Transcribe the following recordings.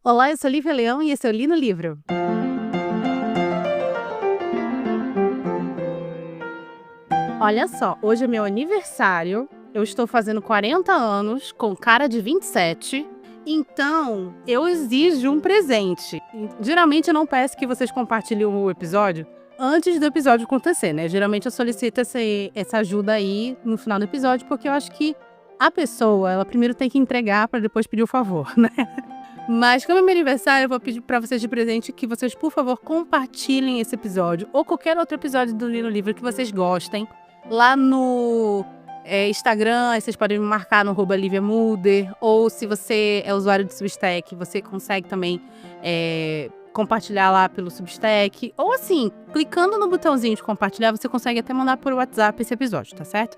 Olá, eu sou Lívia Leão e esse é o Li no Livro. Olha só, hoje é meu aniversário, eu estou fazendo 40 anos, com cara de 27, então eu exijo um presente. Geralmente eu não peço que vocês compartilhem o episódio antes do episódio acontecer, né? Geralmente eu solicito essa ajuda aí no final do episódio, porque eu acho que a pessoa, ela primeiro tem que entregar para depois pedir o favor, né? Mas como é meu aniversário, eu vou pedir pra vocês de presente que vocês, por favor, compartilhem esse episódio ou qualquer outro episódio do Li no Livro que vocês gostem. Lá no Instagram, aí vocês podem me marcar no @LiviaMulder, ou se você é usuário do Substack, você consegue também compartilhar lá pelo Substack. Ou assim, clicando no botãozinho de compartilhar, você consegue até mandar por WhatsApp esse episódio, tá certo?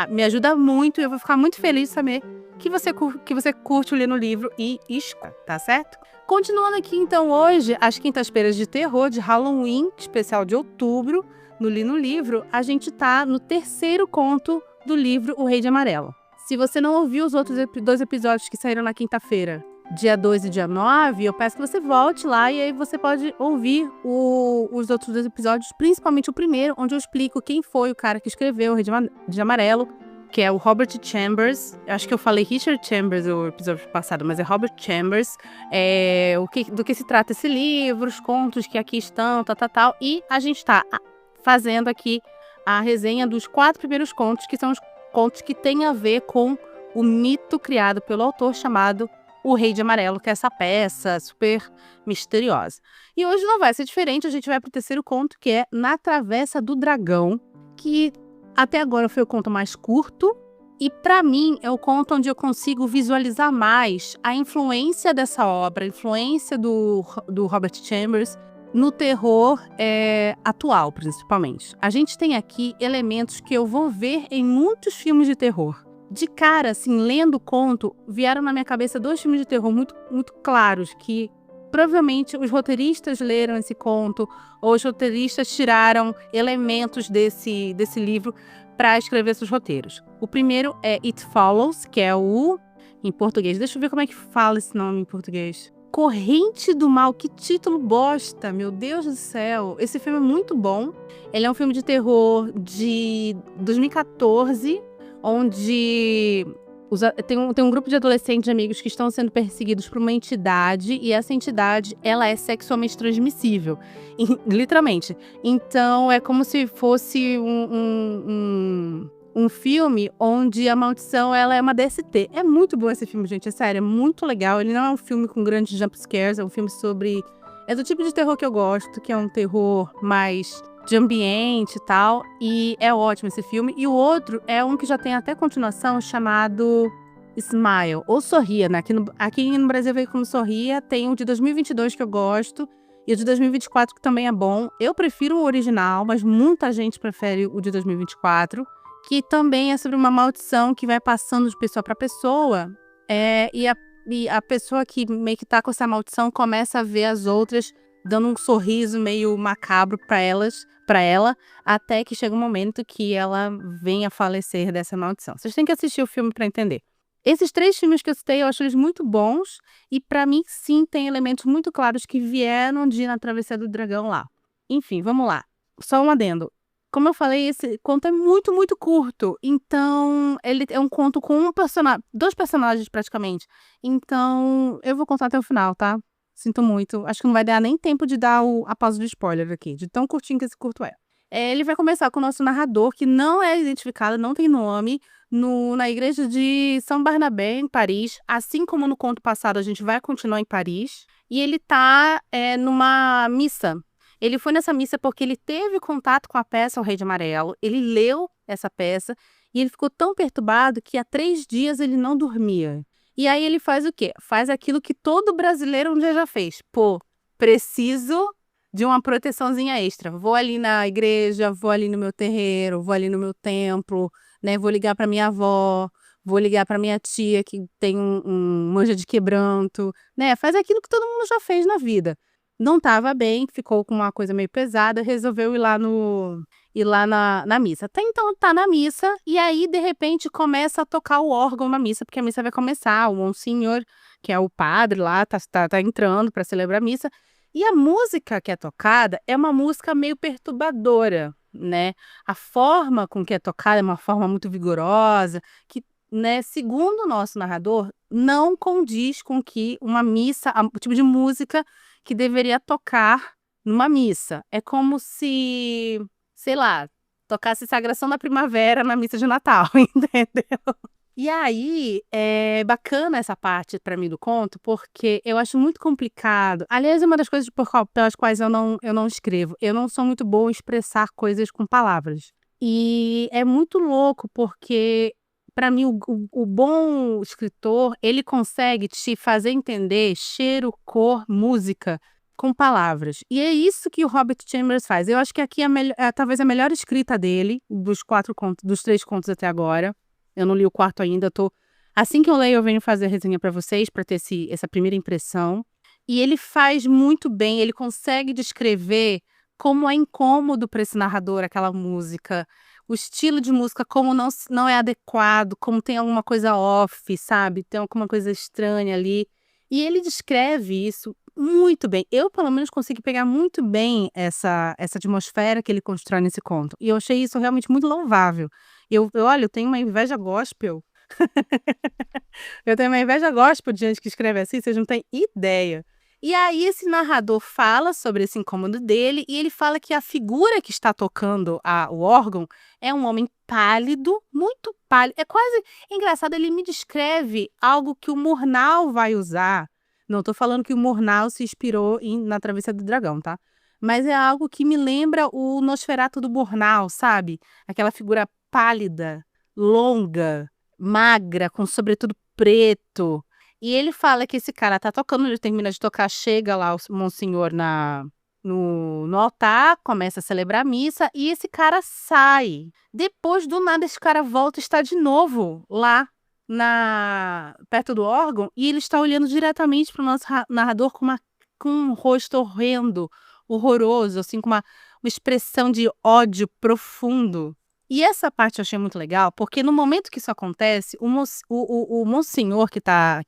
Me ajuda muito e eu vou ficar muito feliz de saber que você curte o Li no Livro e escuta, tá certo? Continuando aqui, então, hoje, as quintas-feiras de terror de Halloween, especial de outubro, no Li no Livro, a gente tá no terceiro conto do livro O Rei de Amarelo. Se você não ouviu os outros dois episódios que saíram na quinta-feira, dia 2 e dia 9, eu peço que você volte lá e aí você pode ouvir os outros dois episódios, principalmente o primeiro, onde eu explico quem foi o cara que escreveu O Rei de Amarelo, que é o Robert Chambers. Acho que eu falei Richard Chambers no episódio passado, mas é Robert Chambers. Do que se trata esse livro, os contos que aqui estão, tal. E a gente está fazendo aqui a resenha dos 4 primeiros contos, que são os contos que têm a ver com o mito criado pelo autor chamado O Rei de Amarelo, que é essa peça super misteriosa. E hoje não vai ser diferente, a gente vai para o terceiro conto, que é Na Travessa do Dragão, que até agora foi o conto mais curto e, para mim, é o conto onde eu consigo visualizar mais a influência dessa obra, a influência do Robert Chambers no terror atual, principalmente. A gente tem aqui elementos que eu vou ver em muitos filmes de terror. De cara, assim, lendo o conto, vieram na minha cabeça 2 filmes de terror muito, muito claros que provavelmente os roteiristas leram esse conto ou os roteiristas tiraram elementos desse livro para escrever seus roteiros. O primeiro é It Follows, que é em português. Deixa eu ver como é que fala esse nome em português. Corrente do Mal, que título bosta, meu Deus do céu. Esse filme é muito bom. Ele é um filme de terror de 2014, onde tem um grupo de adolescentes amigos que estão sendo perseguidos por uma entidade, e essa entidade, ela é sexualmente transmissível, literalmente. Então é como se fosse um filme onde a maldição, ela é uma DST. É muito bom esse filme, gente, é sério, é muito legal. Ele não é um filme com grandes jumpscares, é um filme é do tipo de terror que eu gosto, que é um terror mais de ambiente e tal, e é ótimo esse filme. E o outro é um que já tem até continuação, chamado Smile, ou Sorria, né? Aqui no Brasil veio como Sorria. Tem o de 2022 que eu gosto, e o de 2024 que também é bom. Eu prefiro o original, mas muita gente prefere o de 2024, que também é sobre uma maldição que vai passando de pessoa para pessoa, e a pessoa que meio que tá com essa maldição começa a ver as outras dando um sorriso meio macabro para ela, até que chega um momento que ela vem a falecer dessa maldição. Vocês têm que assistir o filme para entender. Esses 3 filmes que eu citei, eu acho eles muito bons, e para mim, sim, tem elementos muito claros que vieram de Na Travessia do Dragão lá. Enfim, vamos lá. Só um adendo. Como eu falei, esse conto é muito, muito curto. Então, ele é um conto com 2 personagens praticamente. Então, eu vou contar até o final, tá? Sinto muito. Acho que não vai dar nem tempo de dar a pausa do spoiler aqui, de tão curtinho que esse curto é. Ele vai começar com o nosso narrador, que não é identificado, não tem nome, na igreja de São Barnabé, em Paris. Assim como no conto passado, a gente vai continuar em Paris. E ele tá numa missa. Ele foi nessa missa porque ele teve contato com a peça O Rei de Amarelo. Ele leu essa peça e ele ficou tão perturbado que há 3 dias ele não dormia. E aí ele faz o quê? Faz aquilo que todo brasileiro um dia já fez. Pô, preciso de uma proteçãozinha extra. Vou ali na igreja, vou ali no meu terreiro, vou ali no meu templo, né? Vou ligar para minha avó, vou ligar para minha tia que tem um manja de quebranto, né? Faz aquilo que todo mundo já fez na vida. Não estava bem, ficou com uma coisa meio pesada, resolveu ir lá ir lá na missa. Até então tá na missa, e aí, de repente, começa a tocar o órgão na missa, porque a missa vai começar. O Monsenhor, que é o padre lá, tá entrando para celebrar a missa. E a música que é tocada é uma música meio perturbadora, né? A forma com que é tocada é uma forma muito vigorosa, que, né, segundo o nosso narrador, não condiz com que uma missa, o tipo de música que deveria tocar numa missa. É como se, sei lá, tocasse Sagração da Primavera na missa de Natal, entendeu? E aí, é bacana essa parte para mim do conto, porque eu acho muito complicado. Aliás, é uma das coisas pelas quais eu não escrevo. Eu não sou muito boa em expressar coisas com palavras. E é muito louco, porque para mim o bom escritor, ele consegue te fazer entender cheiro, cor, música com palavras. E é isso que o Robert Chambers faz. Eu acho que aqui é talvez a melhor escrita dele, dos 3 contos até agora. Eu não li o 4 ainda, assim que eu leio, eu venho fazer a resenha para vocês, para ter essa primeira impressão. E ele faz muito bem, ele consegue descrever como é incômodo para esse narrador aquela música, o estilo de música, como não é adequado, como tem alguma coisa off, sabe? Tem alguma coisa estranha ali. E ele descreve isso muito bem. Eu, pelo menos, consigo pegar muito bem essa atmosfera que ele constrói nesse conto. E eu achei isso realmente muito louvável. Olha, eu tenho uma inveja gospel. Eu tenho uma inveja gospel de gente que escreve assim, vocês não têm ideia. E aí esse narrador fala sobre esse incômodo dele, e ele fala que a figura que está tocando o órgão é um homem pálido, muito pálido. É quase engraçado, ele me descreve algo que o Murnau vai usar. Não estou falando que o Murnau se inspirou na Travessia do Dragão, tá? Mas é algo que me lembra o Nosferatu do Murnau, sabe? Aquela figura pálida, longa, magra, com sobretudo preto. E ele fala que esse cara tá tocando, ele termina de tocar, chega lá o Monsenhor no altar, começa a celebrar a missa, e esse cara sai. Depois, do nada, esse cara volta e está de novo lá perto do órgão, e ele está olhando diretamente para o nosso narrador com um rosto horrendo, horroroso, assim, com uma expressão de ódio profundo. E essa parte eu achei muito legal, porque no momento que isso acontece, o Monsenhor que tá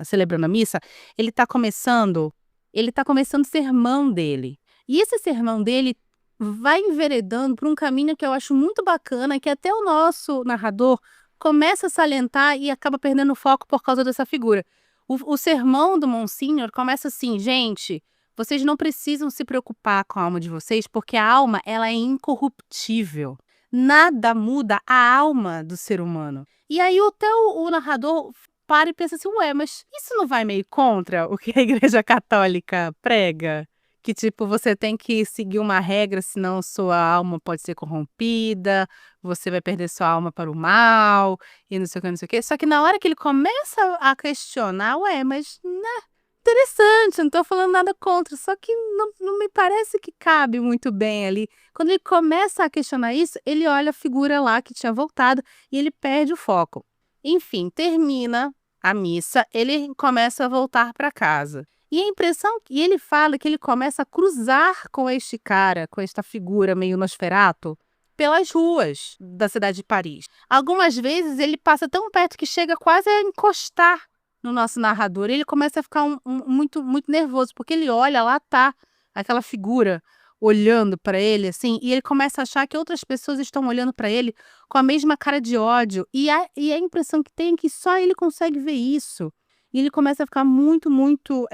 celebrando a missa, ele tá começando o sermão dele. E esse sermão dele vai enveredando por um caminho que eu acho muito bacana, que até o nosso narrador começa a salientar e acaba perdendo o foco por causa dessa figura. O sermão do Monsenhor começa assim: gente, vocês não precisam se preocupar com a alma de vocês, porque a alma, ela é incorruptível. Nada muda a alma do ser humano. E aí até o narrador para e pensa assim: ué, mas isso não vai meio contra o que a Igreja Católica prega? Que, tipo, você tem que seguir uma regra, senão sua alma pode ser corrompida, você vai perder sua alma para o mal, e não sei o que, não sei o quê. Só que na hora que ele começa a questionar, ué, mas, né, interessante, não tô falando nada contra, só que não me parece que cabe muito bem ali. Quando ele começa a questionar isso, ele olha a figura lá que tinha voltado e ele perde o foco. Enfim, termina a missa, ele começa a voltar para casa. E a impressão que ele fala que ele começa a cruzar com este cara, com esta figura meio Nosferatu, pelas ruas da cidade de Paris. Algumas vezes ele passa tão perto que chega quase a encostar no nosso narrador. Ele começa a ficar muito, muito nervoso, porque ele olha, lá tá aquela figura olhando para ele, assim, e ele começa a achar que outras pessoas estão olhando para ele com a mesma cara de ódio. E a impressão que tem é que só ele consegue ver isso. E ele começa a ficar muito, muito.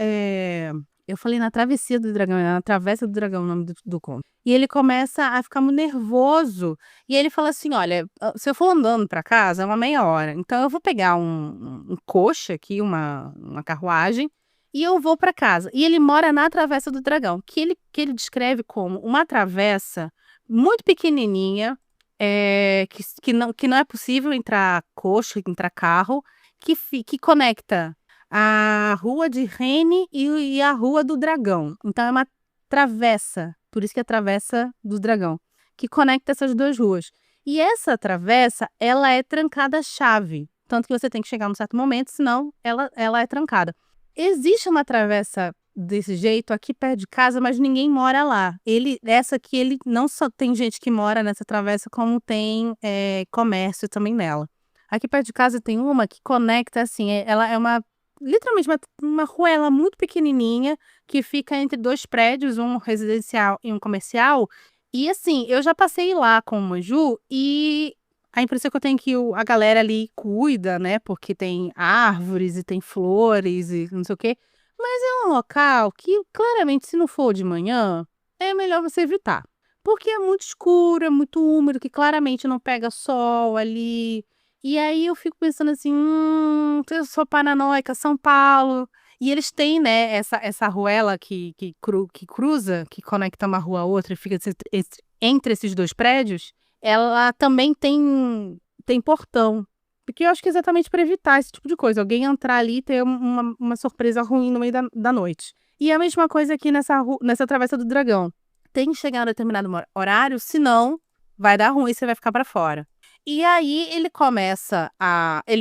Eu falei na Travessia do Dragão, na Travessa do Dragão, o nome do conto. E ele começa a ficar muito nervoso. E ele fala assim: olha, se eu for andando para casa, é uma meia hora. Então eu vou pegar um coche aqui, uma carruagem, e eu vou para casa. E ele mora na Travessa do Dragão, que ele descreve como uma travessa muito pequenininha, que não é possível entrar coche, entrar carro, que conecta a Rua de Rennes e a Rua do Dragão. Então é uma travessa, por isso que é a Travessa do Dragão, que conecta essas 2 ruas. E essa travessa, ela é trancada à chave, tanto que você tem que chegar num certo momento, senão ela é trancada. Existe uma travessa desse jeito aqui perto de casa, mas ninguém mora lá. Essa aqui, ele não só tem gente que mora nessa travessa, como tem comércio também nela. Aqui perto de casa tem uma que conecta, assim, ela é literalmente uma ruela muito pequenininha que fica entre 2 prédios, um residencial e um comercial. E assim, eu já passei lá com o Maju e a impressão que eu tenho é que a galera ali cuida, né? Porque tem árvores e tem flores e não sei o quê. Mas é um local que, claramente, se não for de manhã, é melhor você evitar. Porque é muito escuro, é muito úmido, que claramente não pega sol ali. E aí eu fico pensando assim, eu sou paranoica, São Paulo. E eles têm, né, essa ruela que cruza, que conecta uma rua a outra e fica entre esses 2 prédios. Ela também tem portão. Porque eu acho que é exatamente para evitar esse tipo de coisa. Alguém entrar ali e ter uma surpresa ruim no meio da noite. E a mesma coisa aqui nessa Travessa do Dragão. Tem que chegar a um determinado horário, senão vai dar ruim e você vai ficar para fora. E aí ele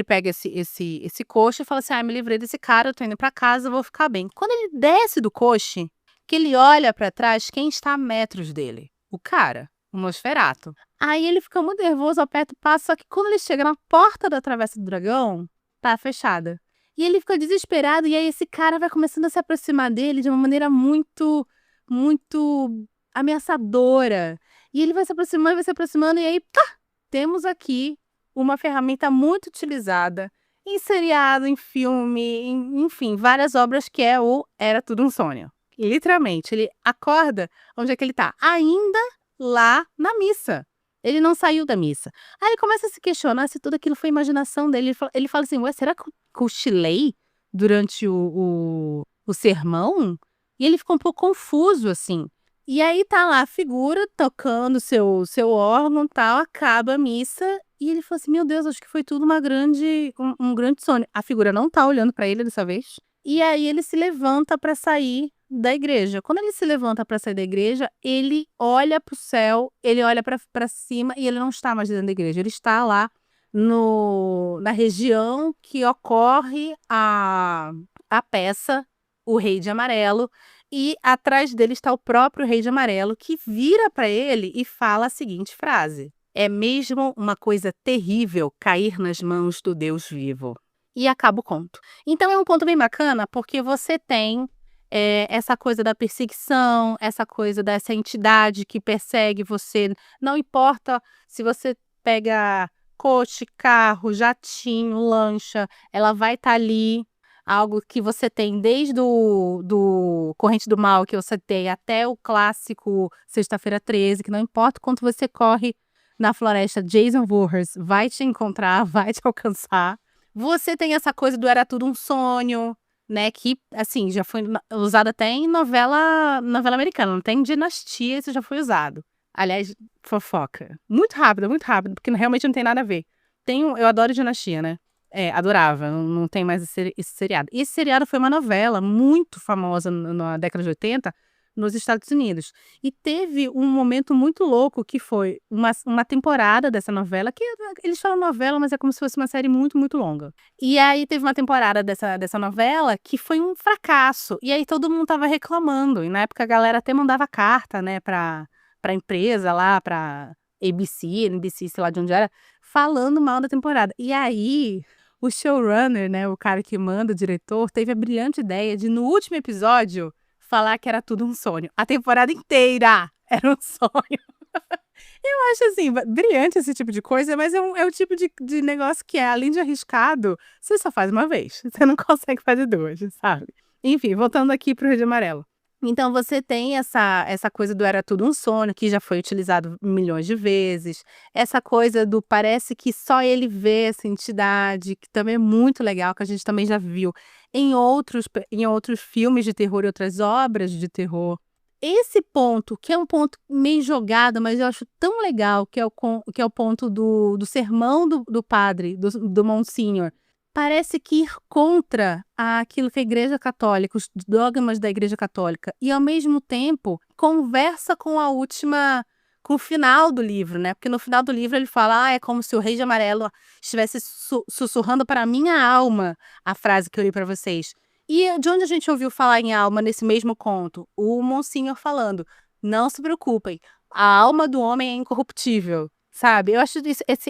pega esse coche e fala assim: me livrei desse cara, eu tô indo para casa, eu vou ficar bem. Quando ele desce do coche, que ele olha para trás, quem está a metros dele? O cara, o Nosferatu. Aí ele fica muito nervoso, aperta o passo, só que quando ele chega na porta da Travessa do Dragão, tá fechada. E ele fica desesperado, e aí esse cara vai começando a se aproximar dele de uma maneira muito, muito ameaçadora. E ele vai se aproximando, e aí, temos aqui uma ferramenta muito utilizada em seriado, em filme, enfim, várias obras, que é o Era Tudo um Sonho. E, literalmente, ele acorda onde é que ele tá? Ainda lá na missa. Ele não saiu da missa. Aí ele começa a se questionar se tudo aquilo foi imaginação dele. Ele fala assim, ué, será que eu cochilei durante o sermão? E ele ficou um pouco confuso, assim. E aí tá lá a figura tocando seu órgão e tal, acaba a missa. E ele falou assim, meu Deus, acho que foi tudo um grande sonho. A figura não tá olhando pra ele dessa vez. E aí ele se levanta pra sair da igreja. Quando ele se levanta para sair da igreja, ele olha para o céu, ele olha para cima e ele não está mais dentro da igreja. Ele está lá na região que ocorre a peça O Rei de Amarelo. E atrás dele está o próprio Rei de Amarelo, que vira para ele e fala a seguinte frase: é mesmo uma coisa terrível cair nas mãos do Deus vivo. E acaba o conto. Então é um ponto bem bacana, porque você tem essa coisa da perseguição, essa coisa dessa entidade que persegue você. Não importa se você pega coche, carro, jatinho, lancha, ela vai estar ali. Algo que você tem desde do Corrente do Mal, que eu citei, até o clássico Sexta-feira 13, que não importa quanto você corre na floresta, Jason Voorhees vai te encontrar, vai te alcançar. Você tem essa coisa do Era Tudo um Sonho, né, que, assim, já foi usado até em novela americana, não tem Dinastia, isso já foi usado. Aliás, fofoca. Muito rápido, porque realmente não tem nada a ver. Eu adoro Dinastia, né? Adorava, não tem mais esse seriado. E esse seriado foi uma novela muito famosa na década de 80 nos Estados Unidos. E teve um momento muito louco que foi uma temporada dessa novela, que eles falam novela, mas é como se fosse uma série muito, muito longa. E aí teve uma temporada dessa novela que foi um fracasso. E aí todo mundo tava reclamando. E na época a galera até mandava carta, né, pra empresa lá, pra ABC, NBC, sei lá de onde era, falando mal da temporada. E aí o showrunner, né, o cara que manda, o diretor, teve a brilhante ideia de, no último episódio, falar que era tudo um sonho. A temporada inteira era um sonho. Eu acho, assim, brilhante esse tipo de coisa, mas é o tipo de negócio que, além de arriscado, você só faz uma vez. Você não consegue fazer duas, sabe? Enfim, voltando aqui pro Rio de Amarelo. Então, você tem essa coisa do Era Tudo um Sonho, que já foi utilizado milhões de vezes. Essa coisa do parece que só ele vê essa entidade, que também é muito legal, que a gente também já viu em outros filmes de terror e outras obras de terror. Esse ponto, que é um ponto meio jogado, mas eu acho tão legal, que é o ponto do sermão do padre, do Monsignor. Parece que ir contra aquilo que a Igreja Católica, os dogmas da Igreja Católica, e ao mesmo tempo conversa com com o final do livro, né? Porque no final do livro ele fala, é como se o Rei de Amarelo estivesse sussurrando para a minha alma, a frase que eu li para vocês. E de onde a gente ouviu falar em alma nesse mesmo conto? O Monsignor falando, não se preocupem, a alma do homem é incorruptível, sabe? Eu acho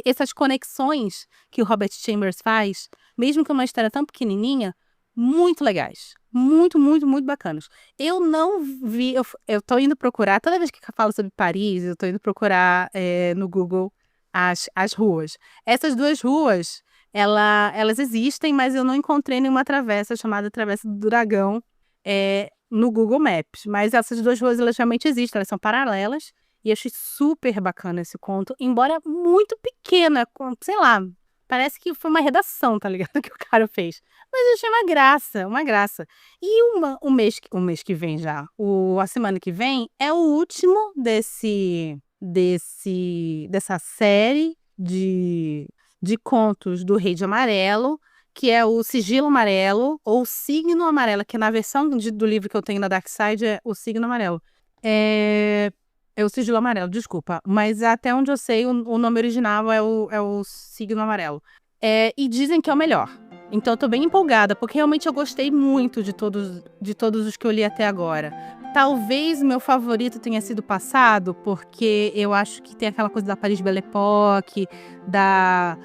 essas conexões que o Robert Chambers faz, mesmo que uma história tão pequenininha, muito legais. Muito, muito, muito bacanas. Eu não vi, eu tô indo procurar, toda vez que eu falo sobre Paris, eu tô indo procurar no Google as ruas. Essas 2 ruas, elas existem, mas eu não encontrei nenhuma travessa chamada Travessa do Dragão no Google Maps. Mas essas 2 ruas, elas realmente existem, elas são paralelas. E eu achei super bacana esse conto, embora muito pequena, sei lá, parece que foi uma redação, tá ligado? Que o cara fez. Mas eu achei uma graça, uma graça. E o mês que vem já, a semana que vem, é o último dessa série de contos do Rei de Amarelo, que é o Sigilo Amarelo, ou Signo Amarelo, que na versão do livro que eu tenho na Dark Side é o Signo Amarelo. É o Sigilo Amarelo, desculpa. Mas até onde eu sei, o nome original é o Signo Amarelo. E dizem que é o melhor. Então eu tô bem empolgada, porque realmente eu gostei muito de todos os que eu li até agora. Talvez meu favorito tenha sido Passado, porque eu acho que tem aquela coisa da Paris Belle Époque, da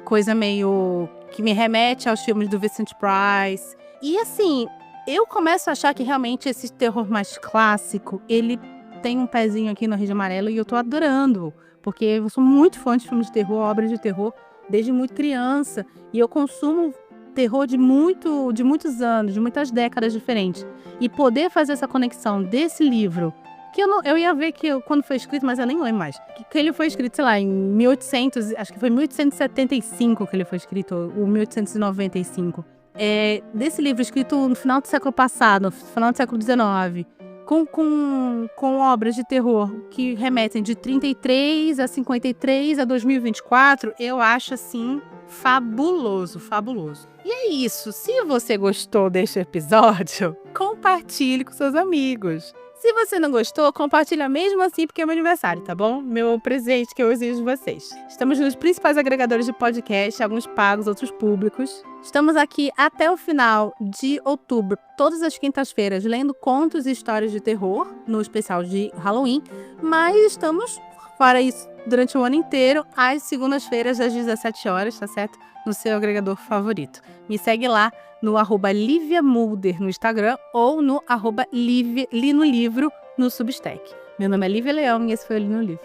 coisa meio que me remete aos filmes do Vincent Price. E assim, eu começo a achar que realmente esse terror mais clássico, ele tem um pezinho aqui no Rio de Amarelo e eu tô adorando, porque eu sou muito fã de filmes de terror, obras de terror, desde muito criança. E eu consumo terror de muitos anos, de muitas décadas diferentes. E poder fazer essa conexão desse livro, que eu ia ver quando foi escrito, mas eu nem lembro mais. Que ele foi escrito, sei lá, em 1800, acho que foi 1875 que ele foi escrito, ou 1895. Desse livro escrito no final do século passado, no final do século XIX, com obras de terror que remetem de 33 a 53 a 2024, eu acho assim fabuloso, fabuloso. E é isso. Se você gostou deste episódio, compartilhe com seus amigos. Se você não gostou, compartilha mesmo assim, porque é meu aniversário, tá bom? Meu presente que eu exijo de vocês. Estamos nos principais agregadores de podcast, alguns pagos, outros públicos. Estamos aqui até o final de outubro, todas as quintas-feiras, lendo contos e histórias de terror, no especial de Halloween. Mas estamos, fora isso, durante o ano inteiro, às segundas-feiras, às 17 horas, tá certo? No seu agregador favorito. Me segue lá no @LiviaMulder no Instagram ou no @Li no Livro no Substack. Meu nome é Lívia Leão e esse foi o Li no Livro.